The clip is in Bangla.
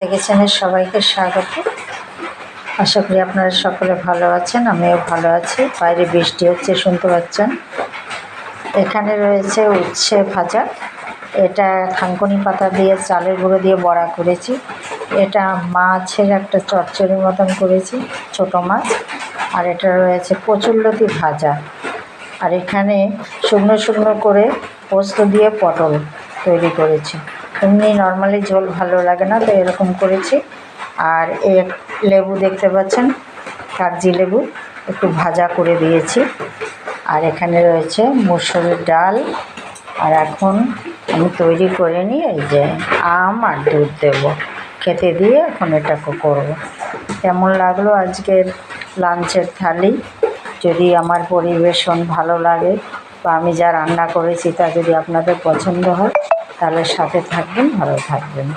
কিচেনের সবাইকে স্বাগত। আশা করি আপনারা সকলে ভালো আছেন, আমিও ভালো আছি। বাইরে বৃষ্টি হচ্ছে, শুনতে পাচ্ছেন। এখানে রয়েছে উচ্ছে ভাজা, এটা থানকুনি পাতা দিয়ে চালের গুঁড়ো দিয়ে বড়া করেছি। এটা মাছের একটা চচ্চড়ির মতন করেছি, ছোট মাছ। আর এটা রয়েছে কচুরলতি ভাজা। আর এখানে শুকনো শুকনো করে পোস্ত দিয়ে পটল তৈরি করেছি। এমনি নর্মালি ঝোল ভালো লাগে না, তো এরকম করেছি। আর এক লেবু দেখতে পাচ্ছেন, কাগজি লেবু একটু ভাজা করে দিয়েছি। আর এখানে রয়েছে মুসুরির ডাল। আর এখন আমি তৈরি করে নিই এই যে আম আর দুধ দেবো, খেতে দিয়ে এখন এটাকে করবো। কেমন লাগলো আজকের লাঞ্চের থালি? যদি আমার পরিবেশন ভালো লাগে বা আমি যা রান্না করেছি তা যদি আপনাদের পছন্দ হয়, তাহলে সাথে থাকবেন, ভালো থাকবেন।